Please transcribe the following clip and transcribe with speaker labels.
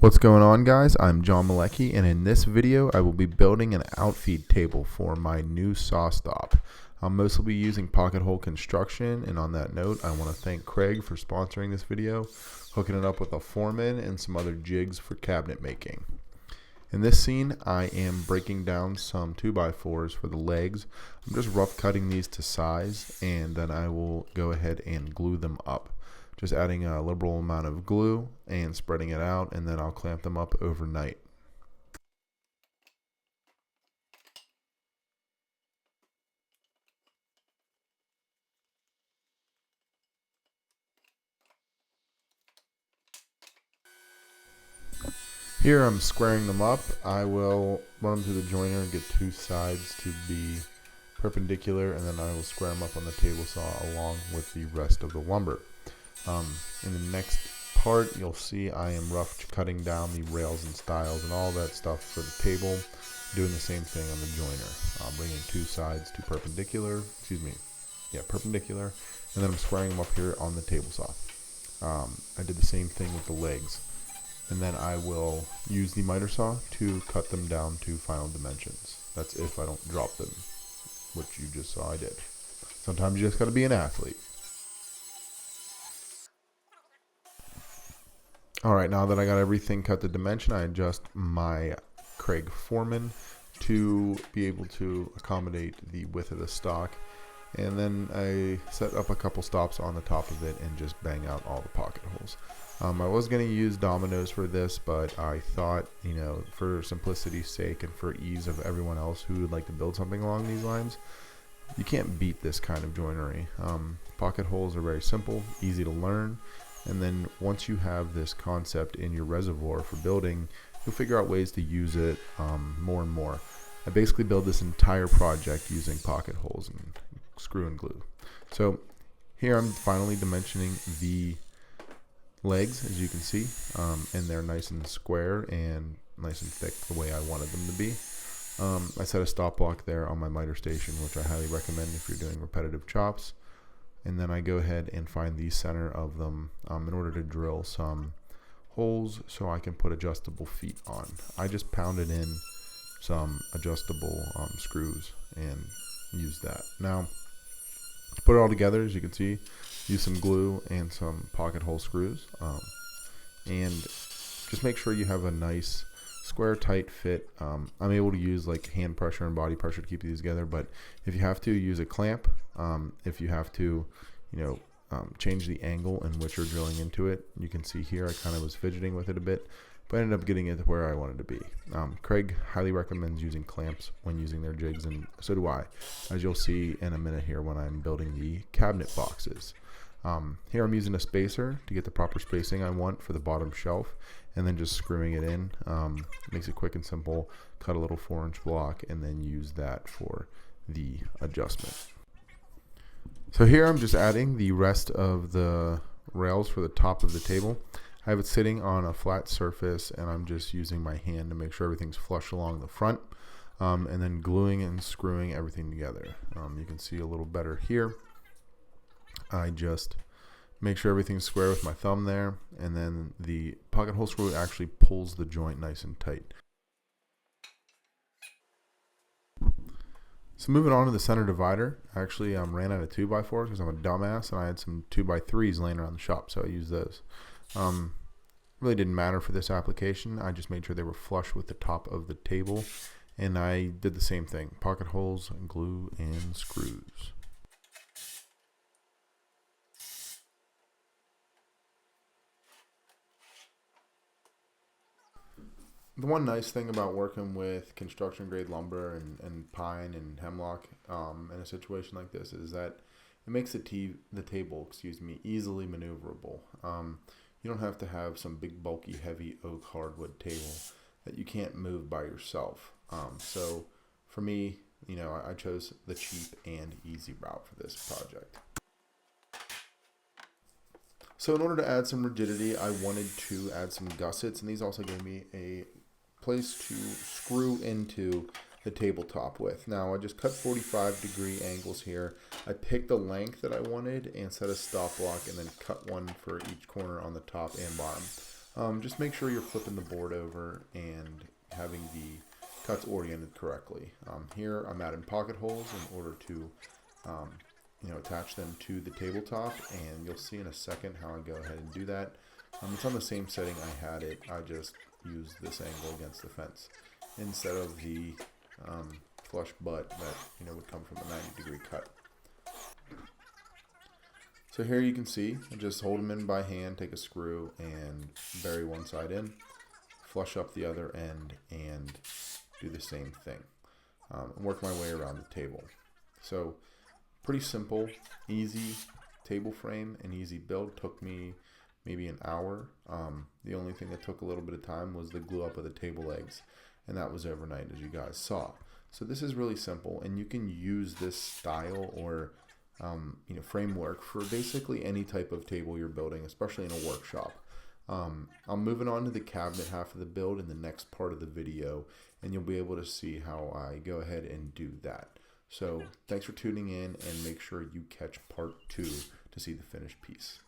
Speaker 1: What's going on, guys? I'm John Malecki, and in this video I will be building an outfeed table for my new saw stop. I'll mostly be using pocket hole construction, and on that note I want to thank KREG for sponsoring this video, hooking it up with a Foreman and some other jigs for cabinet making. In this scene I am breaking down some 2x4s for the legs. I'm just rough cutting these to size, and then I will go ahead and glue them up. Just adding a liberal amount of glue and spreading it out, and then I'll clamp them up overnight. Here I'm squaring them up. I will run them through the joiner and get two sides to be perpendicular, and then I will square them up on the table saw along with the rest of the lumber. In the next part, you'll see I am rough cutting down the rails and stiles and all that stuff for the table, doing the same thing on the joiner. Bringing two sides to perpendicular, perpendicular, and then I'm squaring them up here on the table saw. I did the same thing with the legs, and then I will use the miter saw to cut them down to final dimensions. That's if I don't drop them, which you just saw I did. Sometimes you just gotta be an athlete. Alright, now that I got everything cut to dimension, I adjust my KREG Foreman to be able to accommodate the width of the stock, and then I set up a couple stops on the top of it and just bang out all the pocket holes. I was going to use dominoes for this, but I thought, for simplicity's sake and for ease of everyone else who would like to build something along these lines, you can't beat this kind of joinery. Pocket holes are very simple, easy to learn. And then once you have this concept in your reservoir for building, you'll figure out ways to use it more and more. I basically build this entire project using pocket holes and screw and glue. So here I'm finally dimensioning the legs, as you can see, and they're nice and square and nice and thick the way I wanted them to be. I set a stop block there on my miter station, which I highly recommend if you're doing repetitive chops. And then I go ahead and find the center of them in order to drill some holes so I can put adjustable feet on. I just pounded in some adjustable screws and use that. Now, to put it all together, as you can see, use some glue and some pocket hole screws. And just make sure you have a nice square tight fit. I'm able to use like hand pressure and body pressure to keep these together, but if you have to, use a clamp. If you have to, change the angle in which you're drilling into it. You can see here I kind of was fidgeting with it a bit, but I ended up getting it to where I wanted to be. KREG highly recommends using clamps when using their jigs, and so do I, as you'll see in a minute here when I'm building the cabinet boxes. Here I'm using a spacer to get the proper spacing I want for the bottom shelf, and then just screwing it in. Makes it quick and simple. Cut a little 4-inch block and then use that for the adjustment. So here I'm just adding the rest of the rails for the top of the table. I have it sitting on a flat surface, and I'm just using my hand to make sure everything's flush along the front, and then gluing and screwing everything together. You can see a little better here. I just make sure everything's square with my thumb there, and then the pocket hole screw actually pulls the joint nice and tight. So moving on to the center divider, I actually ran out of 2x4s because I'm a dumbass, and I had some 2x3s laying around the shop, so I used those. Really didn't matter for this application. I just made sure they were flush with the top of the table, and I did the same thing: pocket holes, glue, and screws. The one nice thing about working with construction grade lumber and pine and hemlock in a situation like this is that it makes the table easily maneuverable. You don't have to have some big bulky heavy oak hardwood table that you can't move by yourself. So for me, I chose the cheap and easy route for this project. So in order to add some rigidity, I wanted to add some gussets, and these also gave me a place to screw into the tabletop with. Now I just cut 45-degree angles here. I picked the length that I wanted and set a stop block, and then cut one for each corner on the top and bottom. Just make sure you're flipping the board over and having the cuts oriented correctly. Here I'm adding pocket holes in order to attach them to the tabletop, and you'll see in a second how I go ahead and do that. It's on the same setting I had it. I just used this angle against the fence instead of the flush butt that would come from a 90-degree cut. So here you can see, I just hold them in by hand, take a screw and bury one side in, flush up the other end, and do the same thing. Work my way around the table. So pretty simple, easy table frame and easy build. Took me maybe an hour. The only thing that took a little bit of time was the glue up of the table legs, and that was overnight, as you guys saw. So this is really simple, and you can use this style or framework for basically any type of table you're building, especially in a workshop. I'm moving on to the cabinet half of the build in the next part of the video, and you'll be able to see how I go ahead and do that. So thanks for tuning in, and make sure you catch part 2 to see the finished piece.